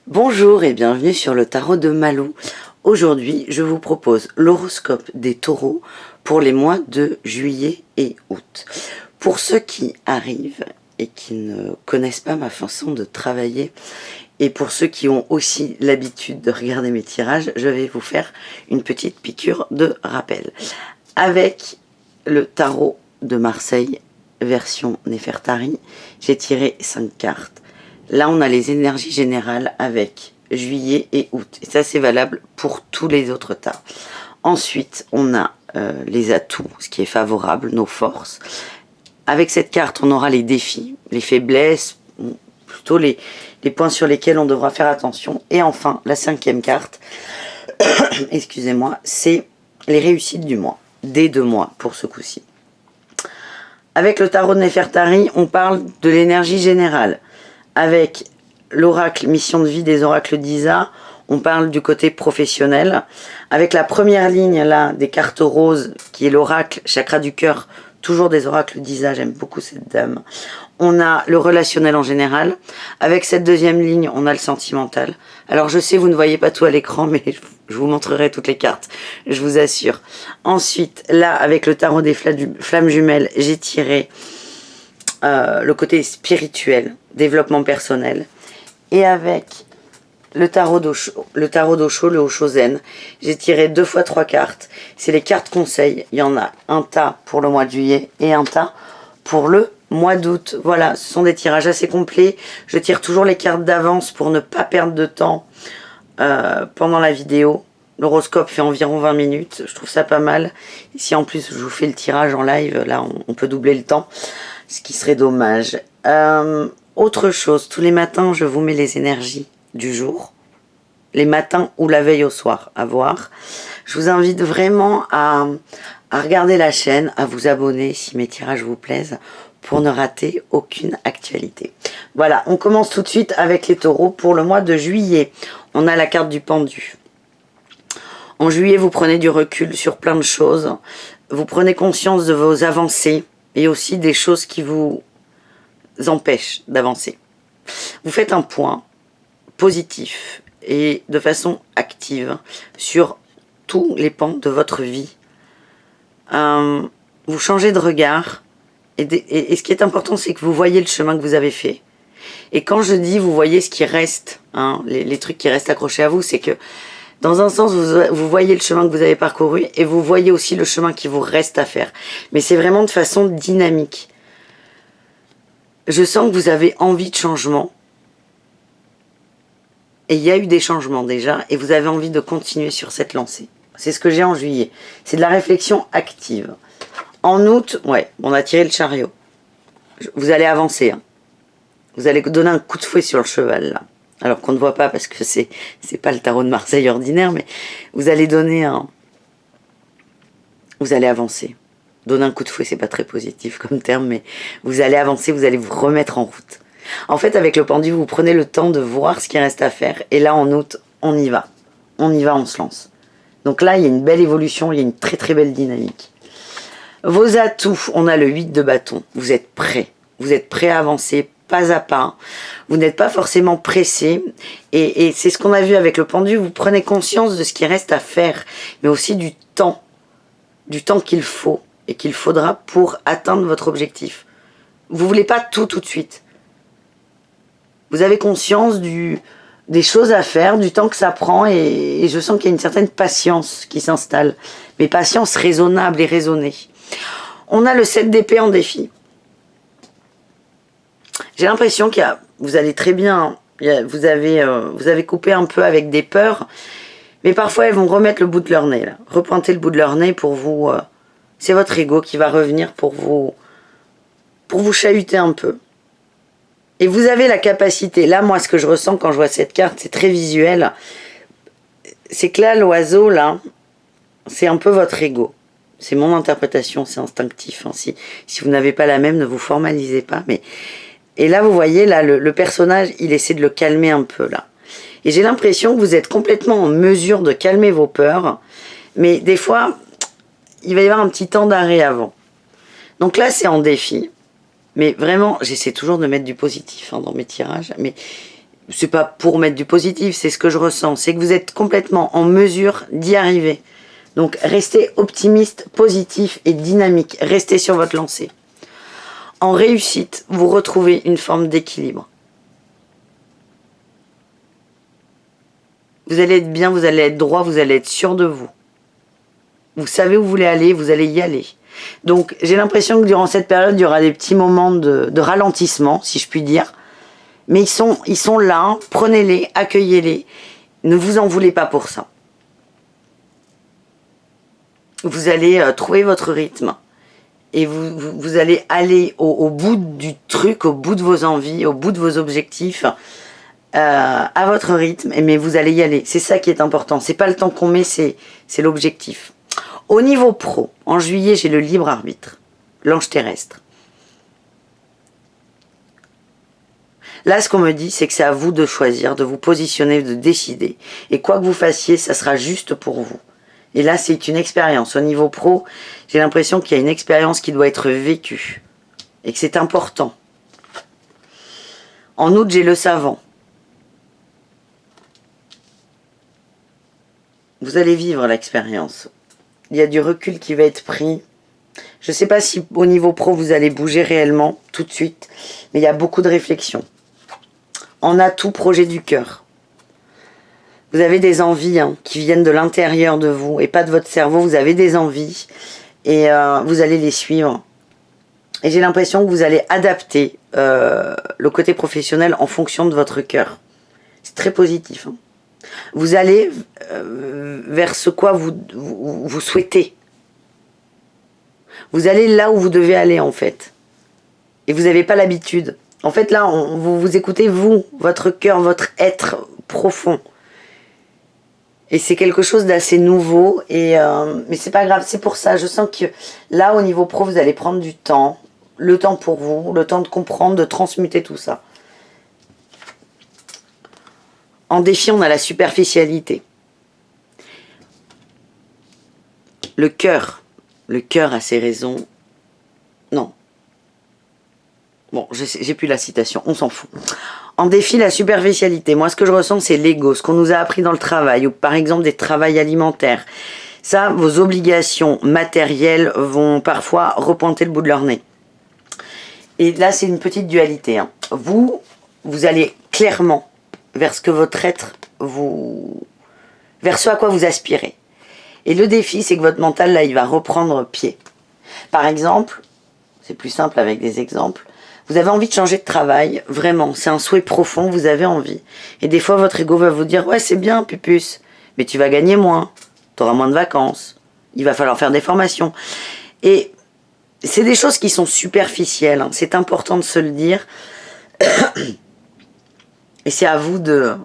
Bonjour et bienvenue sur le tarot de Malou. Aujourd'hui, je vous propose l'horoscope des taureaux pour les mois de juillet et août. Pour ceux qui arrivent et qui ne connaissent pas ma façon de travailler, et pour ceux qui ont aussi l'habitude de regarder mes tirages, je vais vous faire une petite piqûre de rappel. Avec le tarot de Marseille, version Néfertari, j'ai tiré 5 cartes. Là, on a les énergies générales avec juillet et août. Et ça, c'est valable pour tous les autres tas. Ensuite, on a les atouts, ce qui est favorable, nos forces. Avec cette carte, on aura les défis, les faiblesses, plutôt les points sur lesquels on devra faire attention. Et enfin, la 5e carte, excusez-moi, c'est les réussites du mois, des 2 mois pour ce coup-ci. Avec le tarot de Néfertari, on parle de l'énergie générale. Avec l'oracle mission de vie des oracles d'Isa, on parle du côté professionnel. Avec la première ligne là des cartes roses, qui est l'oracle chakra du cœur, toujours des oracles d'Isa, j'aime beaucoup cette dame. On a le relationnel en général. Avec cette deuxième ligne, on a le sentimental. Alors je sais, vous ne voyez pas tout à l'écran, mais je vous montrerai toutes les cartes, je vous assure. Ensuite, là, avec le tarot des flammes jumelles, j'ai tiré le côté spirituel, développement personnel. Et avec le tarot d'Osho, le Osho-zen, j'ai tiré 2 fois 3 cartes. C'est les cartes conseils. Il y en a un tas pour le mois de juillet et un tas pour le mois d'août. Voilà, ce sont des tirages assez complets. Je tire toujours les cartes d'avance pour ne pas perdre de temps pendant la vidéo. L'horoscope fait environ 20 minutes. Je trouve ça pas mal. Et si en plus je vous fais le tirage en live, là on peut doubler le temps. Ce qui serait dommage. Autre chose, tous les matins, je vous mets les énergies du jour. Les matins ou la veille au soir, à voir. Je vous invite vraiment à regarder la chaîne, à vous abonner si mes tirages vous plaisent, pour ne rater aucune actualité. Voilà, on commence tout de suite avec les taureaux pour le mois de juillet. On a la carte du pendu. En juillet, vous prenez du recul sur plein de choses. Vous prenez conscience de vos avancées et aussi des choses qui vous empêchent d'avancer. Vous faites un point positif et de façon active sur tous les pans de votre vie. Vous changez de regard et ce qui est important, c'est que vous voyez le chemin que vous avez fait. Et quand je dis vous voyez ce qui reste, les trucs qui restent accrochés à vous, c'est que dans un sens, vous voyez le chemin que vous avez parcouru et vous voyez aussi le chemin qui vous reste à faire. Mais c'est vraiment de façon dynamique. Je sens que vous avez envie de changement. Et il y a eu des changements déjà. Et vous avez envie de continuer sur cette lancée. C'est ce que j'ai en juillet. C'est de la réflexion active. En août, ouais, on a tiré le chariot. Vous allez avancer. Vous allez donner un coup de fouet sur le cheval là. Alors qu'on ne voit pas parce que c'est pas le tarot de Marseille ordinaire, mais vous allez donner vous allez avancer. Donner un coup de fouet, c'est pas très positif comme terme, mais vous allez avancer, vous allez vous remettre en route. En fait, avec le pendu, vous prenez le temps de voir ce qui reste à faire, et là, en août, on y va. On y va, on se lance. Donc là, il y a une belle évolution, il y a une très très belle dynamique. Vos atouts, on a le 8 de bâton. Vous êtes prêts. Vous êtes prêts à avancer pas à pas. Vous n'êtes pas forcément pressé. Et c'est ce qu'on a vu avec le pendu. Vous prenez conscience de ce qui reste à faire, mais aussi du temps qu'il faut et qu'il faudra pour atteindre votre objectif. Vous ne voulez pas tout de suite. Vous avez conscience des choses à faire, du temps que ça prend, et je sens qu'il y a une certaine patience qui s'installe. Mais patience raisonnable et raisonnée. On a le 7 d'épée en défi. J'ai l'impression vous allez très bien. Vous avez coupé un peu avec des peurs, mais parfois elles vont remettre le bout de leur nez, là. Repointer le bout de leur nez pour vous. C'est votre ego qui va revenir pour vous chahuter un peu. Et vous avez la capacité. Là, moi, ce que je ressens quand je vois cette carte, c'est très visuel. C'est que là, l'oiseau, là, c'est un peu votre ego. C'est mon interprétation, c'est instinctif. Si vous n'avez pas la même, ne vous formalisez pas. Et là, vous voyez, là, le personnage, il essaie de le calmer un peu, là. Et j'ai l'impression que vous êtes complètement en mesure de calmer vos peurs. Mais des fois, il va y avoir un petit temps d'arrêt avant. Donc là, c'est en défi. Mais vraiment, j'essaie toujours de mettre du positif dans mes tirages. Mais c'est pas pour mettre du positif, c'est ce que je ressens. C'est que vous êtes complètement en mesure d'y arriver. Donc, restez optimiste, positif et dynamique. Restez sur votre lancée. En réussite, vous retrouvez une forme d'équilibre. Vous allez être bien, vous allez être droit, vous allez être sûr de vous. Vous savez où vous voulez aller, vous allez y aller. Donc, j'ai l'impression que durant cette période, il y aura des petits moments de ralentissement, si je puis dire. Mais ils sont là, hein. Prenez-les, accueillez-les. Ne vous en voulez pas pour ça. Vous allez trouver votre rythme. Et vous allez aller au bout du truc, au bout de vos envies, au bout de vos objectifs, à votre rythme. Mais vous allez y aller. C'est ça qui est important. C'est pas le temps qu'on met, c'est l'objectif. Au niveau pro, en juillet, j'ai le libre arbitre, l'ange terrestre. Là, ce qu'on me dit, c'est que c'est à vous de choisir, de vous positionner, de décider. Et quoi que vous fassiez, ça sera juste pour vous. Et là, c'est une expérience. Au niveau pro, j'ai l'impression qu'il y a une expérience qui doit être vécue. Et que c'est important. En août, j'ai le savant. Vous allez vivre l'expérience. Il y a du recul qui va être pris. Je ne sais pas si au niveau pro, vous allez bouger réellement tout de suite. Mais il y a beaucoup de réflexion. En atout, projet du cœur. Vous avez des envies qui viennent de l'intérieur de vous et pas de votre cerveau. Vous avez des envies et vous allez les suivre. Et j'ai l'impression que vous allez adapter le côté professionnel en fonction de votre cœur. C'est très positif. Vous allez vers ce quoi vous souhaitez. Vous allez là où vous devez aller en fait. Et vous n'avez pas l'habitude. En fait là, vous écoutez vous, votre cœur, votre être profond. Et c'est quelque chose d'assez nouveau. Mais c'est pas grave, c'est pour ça. Je sens que là, au niveau pro, vous allez prendre du temps. Le temps pour vous, le temps de comprendre, de transmuter tout ça. En défi, on a la superficialité. Le cœur a ses raisons. Non. Bon, j'ai plus la citation, on s'en fout. En défi, la superficialité. Moi, ce que je ressens, c'est l'ego, ce qu'on nous a appris dans le travail, ou par exemple des travails alimentaires. Ça, vos obligations matérielles vont parfois repointer le bout de leur nez. Et là, c'est une petite dualité. Vous allez clairement vers ce que votre être vers ce à quoi vous aspirez. Et le défi, c'est que votre mental, là, il va reprendre pied. Par exemple, c'est plus simple avec des exemples, vous avez envie de changer de travail, vraiment, c'est un souhait profond, vous avez envie. Et des fois, votre ego va vous dire, ouais, c'est bien, Pupus, mais tu vas gagner moins, tu auras moins de vacances, il va falloir faire des formations. Et c'est des choses qui sont superficielles, c'est important de se le dire. Et c'est à vous de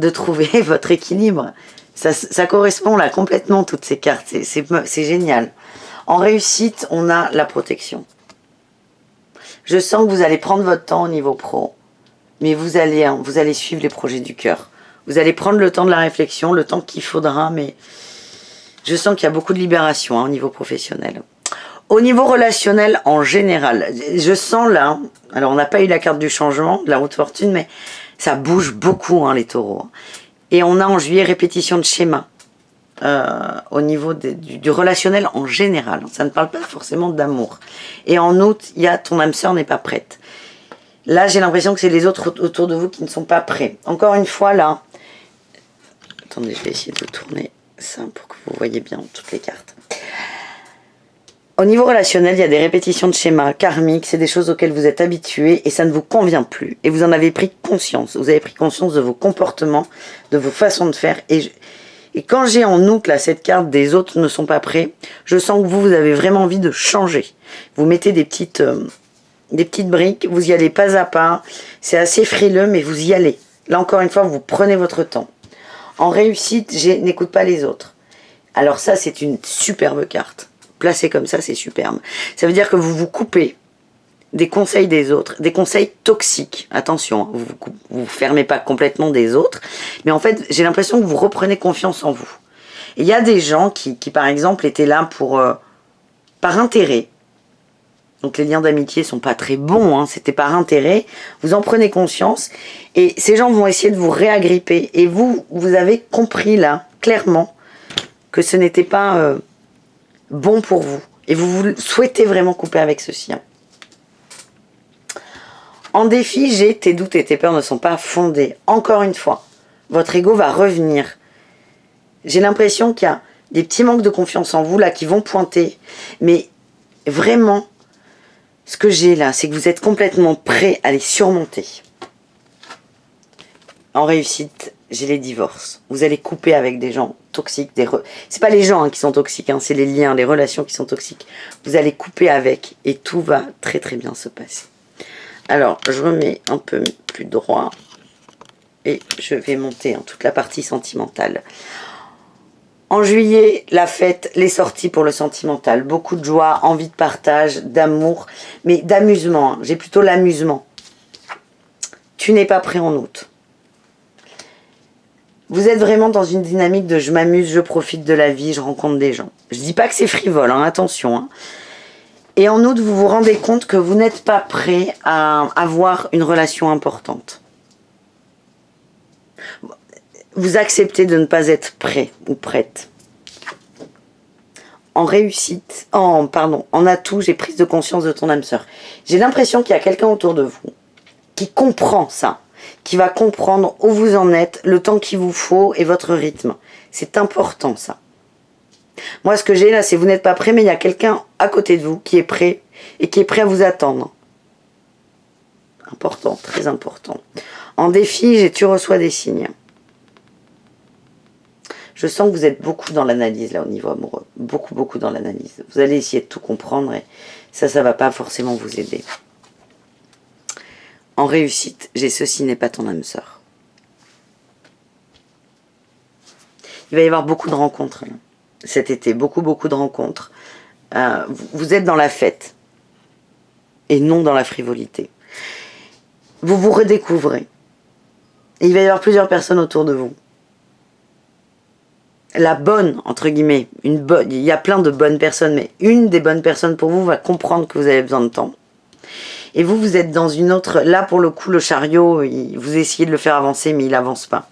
trouver votre équilibre. Ça correspond là complètement, toutes ces cartes, c'est génial. En réussite, on a la protection. Je sens que vous allez prendre votre temps au niveau pro, mais vous allez suivre les projets du cœur. Vous allez prendre le temps de la réflexion, le temps qu'il faudra, mais je sens qu'il y a beaucoup de libération au niveau professionnel. Au niveau relationnel, en général, je sens là, alors on n'a pas eu la carte du changement, de la roue de fortune, mais ça bouge beaucoup, les taureaux. Et on a en juillet répétition de schéma. Au niveau du relationnel en général. Ça ne parle pas forcément d'amour. Et en août, il y a ton âme sœur n'est pas prête. Là, j'ai l'impression que c'est les autres autour de vous qui ne sont pas prêts. Encore une fois, là... Attendez, je vais essayer de tourner ça pour que vous voyez bien toutes les cartes. Au niveau relationnel, il y a des répétitions de schémas karmiques. C'est des choses auxquelles vous êtes habitués et ça ne vous convient plus. Et vous en avez pris conscience. Vous avez pris conscience de vos comportements, de vos façons de faire. Et quand j'ai en août, là, cette carte des autres ne sont pas prêts, je sens que vous avez vraiment envie de changer. Vous mettez des petites briques, vous y allez pas à pas. C'est assez frileux, mais vous y allez. Là, encore une fois, vous prenez votre temps. En réussite, n'écoute pas les autres. Alors ça, c'est une superbe carte. Placée comme ça, c'est superbe. Ça veut dire que vous vous coupez des conseils des autres, des conseils toxiques. Attention, vous fermez pas complètement des autres, mais en fait, j'ai l'impression que vous reprenez confiance en vous. Il y a des gens qui par exemple, étaient là par intérêt, Donc les liens d'amitié sont pas très bons, hein, c'était par intérêt. Vous en prenez conscience et ces gens vont essayer de vous réagripper. Et vous avez compris là, clairement, que ce n'était pas bon pour vous. Et vous souhaitez vraiment couper avec ceci. Hein. En défi, tes doutes et tes peurs ne sont pas fondés. Encore une fois, votre ego va revenir. J'ai l'impression qu'il y a des petits manques de confiance en vous là qui vont pointer. Mais vraiment, ce que j'ai là, c'est que vous êtes complètement prêt à les surmonter. En réussite, j'ai les divorces. Vous allez couper avec des gens toxiques. C'est pas les gens qui sont toxiques, hein, c'est les liens, les relations qui sont toxiques. Vous allez couper avec et tout va très très bien se passer. Alors, je remets un peu plus droit et je vais monter toute la partie sentimentale. En juillet, la fête, les sorties pour le sentimental. Beaucoup de joie, envie de partage, d'amour, mais d'amusement. Hein. J'ai plutôt l'amusement. Tu n'es pas prêt en août. Vous êtes vraiment dans une dynamique de je m'amuse, je profite de la vie, je rencontre des gens. Je dis pas que c'est frivole, hein, attention. Hein. Et en août, vous vous rendez compte que vous n'êtes pas prêt à avoir une relation importante. Vous acceptez de ne pas être prêt ou prête. En réussite, en atout, j'ai prise de conscience de ton âme sœur. J'ai l'impression qu'il y a quelqu'un autour de vous qui comprend ça, qui va comprendre où vous en êtes, le temps qu'il vous faut et votre rythme. C'est important ça. Moi, ce que j'ai là, c'est vous n'êtes pas prêt, mais il y a quelqu'un à côté de vous qui est prêt et qui est prêt à vous attendre. Important, très important. En défi, tu reçois des signes. Je sens que vous êtes beaucoup dans l'analyse là au niveau amoureux. Beaucoup, beaucoup dans l'analyse. Vous allez essayer de tout comprendre et ça ne va pas forcément vous aider. En réussite, ceci n'est pas ton âme sœur. Il va y avoir beaucoup de rencontres là. Cet été, beaucoup de rencontres. Vous êtes dans la fête et non dans la frivolité. Vous vous redécouvrez. Et il va y avoir plusieurs personnes autour de vous. La bonne, entre guillemets, il y a plein de bonnes personnes, mais une des bonnes personnes pour vous va comprendre que vous avez besoin de temps. Et vous êtes dans une autre... Là, pour le coup, le chariot, vous essayez de le faire avancer, mais il n'avance pas.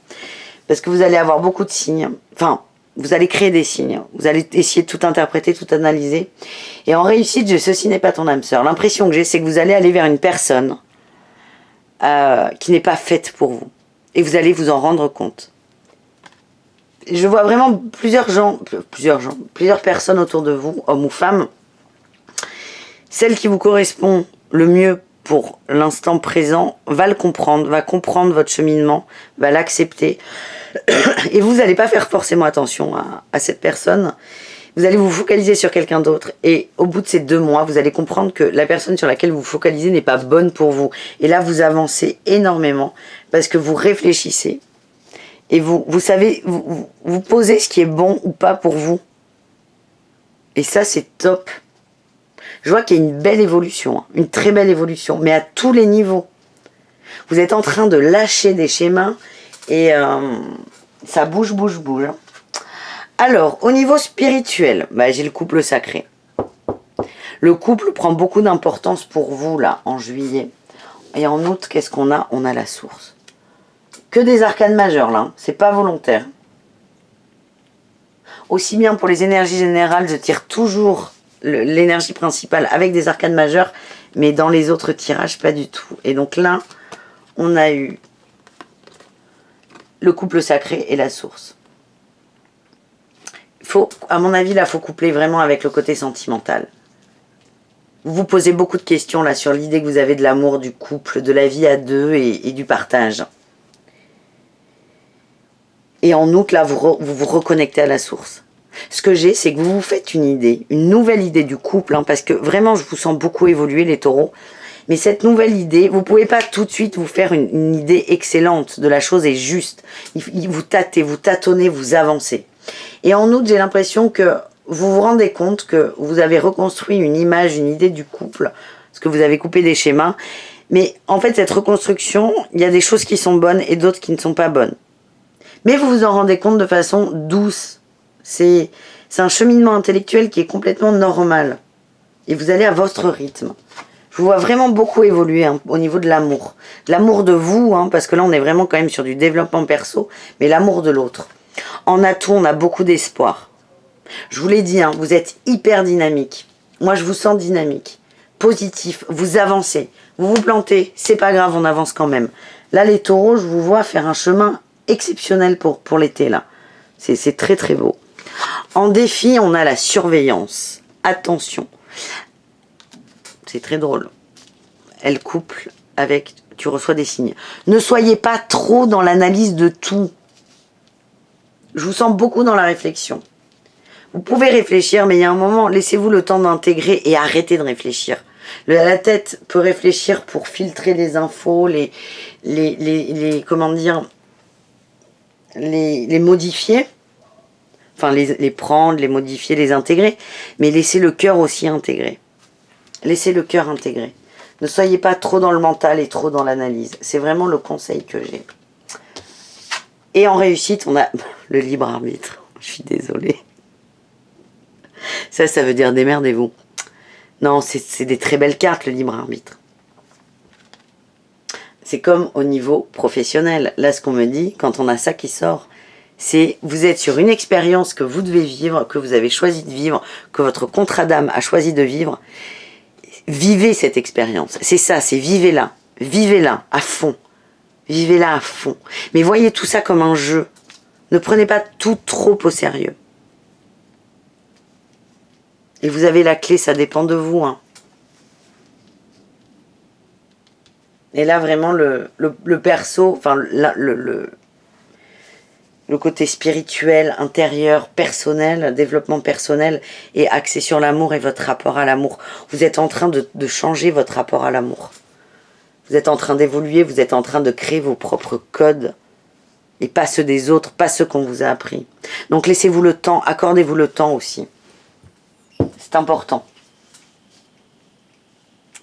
Parce que vous allez avoir beaucoup de signes. Enfin... Vous allez créer des signes, vous allez essayer de tout interpréter, tout analyser. Et en réussite, ceci n'est pas ton âme sœur. L'impression que j'ai, c'est que vous allez aller vers une personne qui n'est pas faite pour vous. Et vous allez vous en rendre compte. Je vois vraiment plusieurs personnes autour de vous, hommes ou femmes. Celle qui vous correspond le mieux pour l'instant présent va le comprendre, va comprendre votre cheminement, va l'accepter. Et vous n'allez pas faire forcément attention à cette personne. Vous allez vous focaliser sur quelqu'un d'autre. Et au bout de ces 2 mois, vous allez comprendre que la personne sur laquelle vous vous focalisez n'est pas bonne pour vous. Et là, vous avancez énormément parce que vous réfléchissez. Et vous savez, vous posez ce qui est bon ou pas pour vous. Et ça, c'est top. Je vois qu'il y a une belle évolution, hein, une très belle évolution, mais à tous les niveaux. Vous êtes en train de lâcher des schémas et ça bouge. Hein. Alors, au niveau spirituel, j'ai le couple sacré. Le couple prend beaucoup d'importance pour vous, là, en juillet. Et en août, qu'est-ce qu'on a? On a la source. Que des arcanes majeures, là. Hein. C'est pas volontaire. Aussi bien pour les énergies générales, je tire toujours l'énergie principale avec des arcanes majeures, mais dans les autres tirages, pas du tout. Et donc là, on a eu le couple sacré et la source. À mon avis, là, il faut coupler vraiment avec le côté sentimental. Vous vous posez beaucoup de questions là sur l'idée que vous avez de l'amour, du couple, de la vie à deux et du partage. Et en août, là, vous vous reconnectez à la source. Ce que j'ai, c'est que vous vous faites une idée, une nouvelle idée du couple, hein, parce que vraiment, je vous sens beaucoup évoluer, les taureaux. Mais cette nouvelle idée, vous ne pouvez pas tout de suite vous faire une idée excellente de la chose et juste. Vous tâtez, vous tâtonnez, vous avancez. Et en août, j'ai l'impression que vous vous rendez compte que vous avez reconstruit une image, une idée du couple, parce que vous avez coupé des schémas. Mais en fait, cette reconstruction, il y a des choses qui sont bonnes et d'autres qui ne sont pas bonnes. Mais vous vous en rendez compte de façon douce. C'est un cheminement intellectuel qui est complètement normal. et vous allez à votre rythme. Je vous vois vraiment beaucoup évoluer hein, au niveau de l'amour. L'amour de vous, hein, parce que là on est vraiment quand même sur du développement perso, mais l'amour de l'autre. En atout, on a beaucoup d'espoir. Je vous l'ai dit, hein, vous êtes hyper dynamique. Moi je vous sens dynamique, positif, vous avancez. Vous vous plantez, c'est pas grave, on avance quand même. Là les taureaux, je vous vois faire un chemin exceptionnel pour l'été là. C'est très très beau. En défi, on a la surveillance. Attention. C'est très drôle. Elle couple avec tu reçois des signes. Ne soyez pas trop dans l'analyse de tout. Je vous sens beaucoup dans la réflexion. Vous pouvez réfléchir, mais il y a un moment, laissez-vous le temps d'intégrer et arrêtez de réfléchir. La tête peut réfléchir pour filtrer les infos, comment dire, les modifier. Enfin, les prendre, les modifier, les intégrer. Mais laissez le cœur aussi intégrer. Laissez le cœur intégrer. Ne soyez pas trop dans le mental et trop dans l'analyse. C'est vraiment le conseil que j'ai. Et en réussite, on a le libre arbitre. Je suis désolée. Ça veut dire démerdez-vous. Non, c'est des très belles cartes, le libre arbitre. C'est comme au niveau professionnel. Là, ce qu'on me dit, quand on a ça qui sort, c'est vous êtes sur une expérience que vous devez vivre, que vous avez choisi de vivre, que votre contrat d'âme a choisi de vivre. Vivez cette expérience. C'est ça, c'est vivez-la. Vivez-la à fond. Vivez-la à fond. Mais voyez tout ça comme un jeu. Ne prenez pas tout trop au sérieux. Et vous avez la clé, ça dépend de vous. Hein. Et là, vraiment, le perso, enfin, le côté spirituel, intérieur, personnel, développement personnel est axé sur l'amour et votre rapport à l'amour. Vous êtes en train de changer votre rapport à l'amour. Vous êtes en train d'évoluer, vous êtes en train de créer vos propres codes. Et pas ceux des autres, pas ceux qu'on vous a appris. Donc laissez-vous le temps, accordez-vous le temps aussi. C'est important.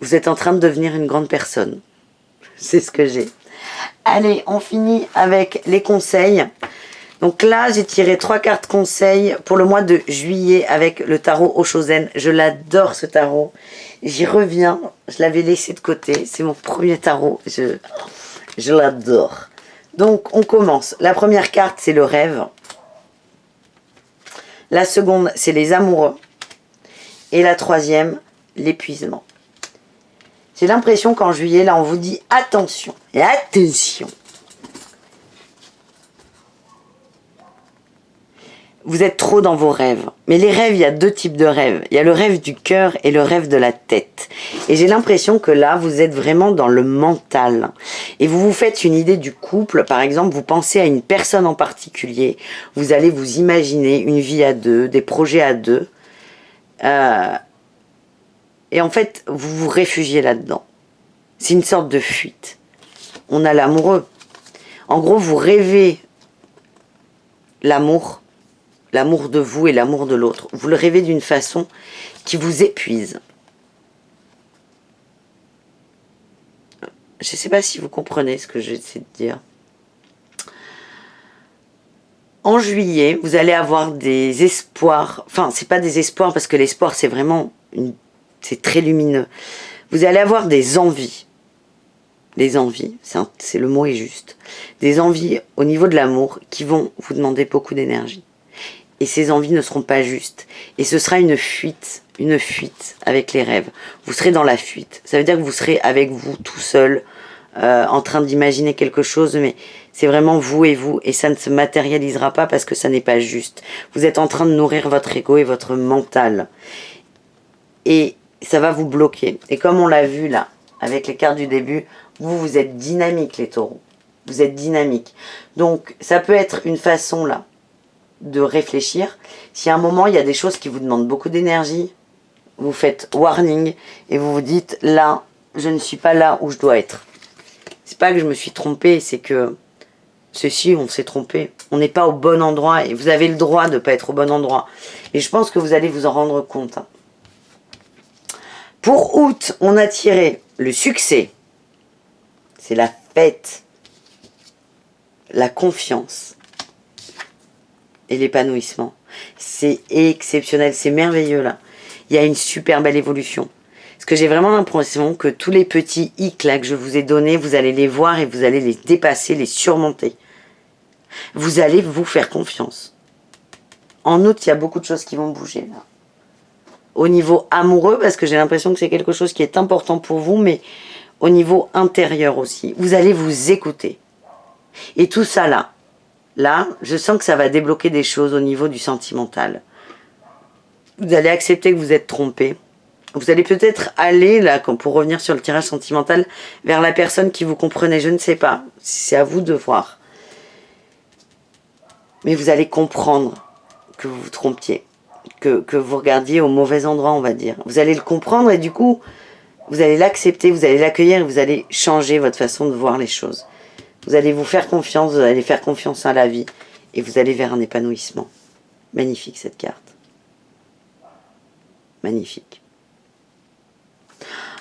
Vous êtes en train de devenir une grande personne. C'est ce que j'ai. Allez, on finit avec les conseils. Donc là, j'ai tiré 3 cartes conseils pour le mois de juillet avec le tarot Oshozen. Je l'adore ce tarot. J'y reviens. Je l'avais laissé de côté. C'est mon premier tarot. Je l'adore. Donc, on commence. La première carte, c'est le rêve. La seconde, c'est les amoureux. Et la troisième, l'épuisement. J'ai l'impression qu'en juillet, là, on vous dit attention. Et attention. Vous êtes trop dans vos rêves. Mais les rêves, il y a 2 types de rêves. Il y a le rêve du cœur et le rêve de la tête. Et j'ai l'impression que là, vous êtes vraiment dans le mental. Et vous vous faites une idée du couple. Par exemple, vous pensez à une personne en particulier. Vous allez vous imaginer une vie à 2, des projets à 2. Et en fait, vous vous réfugiez là-dedans. C'est une sorte de fuite. On a l'amoureux. En gros, vous rêvez l'amour de vous et l'amour de l'autre. Vous le rêvez d'une façon qui vous épuise. Je ne sais pas si vous comprenez ce que j'essaie de dire. En juillet, vous allez avoir des espoirs. Enfin, c'est pas des espoirs parce que l'espoir, c'est vraiment c'est très lumineux. Vous allez avoir des envies. Des envies, c'est le mot est juste. Des envies au niveau de l'amour qui vont vous demander beaucoup d'énergie. Et ces envies ne seront pas justes. Et ce sera une fuite avec les rêves. Vous serez dans la fuite. Ça veut dire que vous serez avec vous tout seul, en train d'imaginer quelque chose, mais c'est vraiment vous, et ça ne se matérialisera pas parce que ça n'est pas juste. Vous êtes en train de nourrir votre ego et votre mental. Et ça va vous bloquer. Et comme on l'a vu là, avec les cartes du début, vous êtes dynamique les taureaux. Vous êtes dynamique. Donc ça peut être une façon là de réfléchir. Si à un moment il y a des choses qui vous demandent beaucoup d'énergie, vous faites warning et vous vous dites là, je ne suis pas là où je dois être. C'est pas que je me suis trompée, c'est que ceci, on s'est trompé. On n'est pas au bon endroit et vous avez le droit de ne pas être au bon endroit. Et je pense que vous allez vous en rendre compte. Pour août, on a tiré le succès. C'est la fête, la confiance et l'épanouissement. C'est exceptionnel, c'est merveilleux là. il y a une super belle évolution. Parce que j'ai vraiment l'impression que tous les petits hics là que je vous ai donnés, vous allez les voir et vous allez les dépasser, les surmonter. Vous allez vous faire confiance. En août, il y a beaucoup de choses qui vont bouger là. Au niveau amoureux, parce que j'ai l'impression que c'est quelque chose qui est important pour vous, mais au niveau intérieur aussi. Vous allez vous écouter. Et tout ça là, je sens que ça va débloquer des choses au niveau du sentimental. Vous allez accepter que vous êtes trompé. Vous allez peut-être aller, là, pour revenir sur le tirage sentimental, vers la personne qui vous comprenait. Je ne sais pas. C'est à vous de voir. Mais vous allez comprendre que vous vous trompiez. Que vous regardiez au mauvais endroit, on va dire. Vous allez le comprendre et du coup, vous allez l'accepter, vous allez l'accueillir et vous allez changer votre façon de voir les choses. Vous allez vous faire confiance, vous allez faire confiance à la vie et vous allez vers un épanouissement. Magnifique cette carte. Magnifique.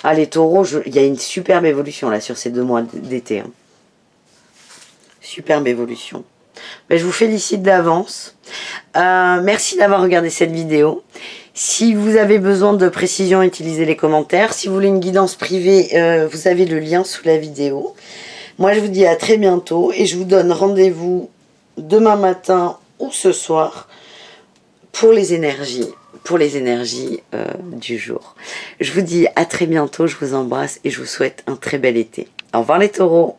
Ah les taureaux, il y a une superbe évolution là sur ces 2 mois d'été. Hein. Superbe évolution. Ben, je vous félicite d'avance. Merci d'avoir regardé cette vidéo. Si vous avez besoin de précision, utilisez les commentaires. Si vous voulez une guidance privée, vous avez le lien sous la vidéo. Moi, je vous dis à très bientôt et je vous donne rendez-vous demain matin ou ce soir pour les énergies du jour. Je vous dis à très bientôt, je vous embrasse et je vous souhaite un très bel été. Au revoir les taureaux.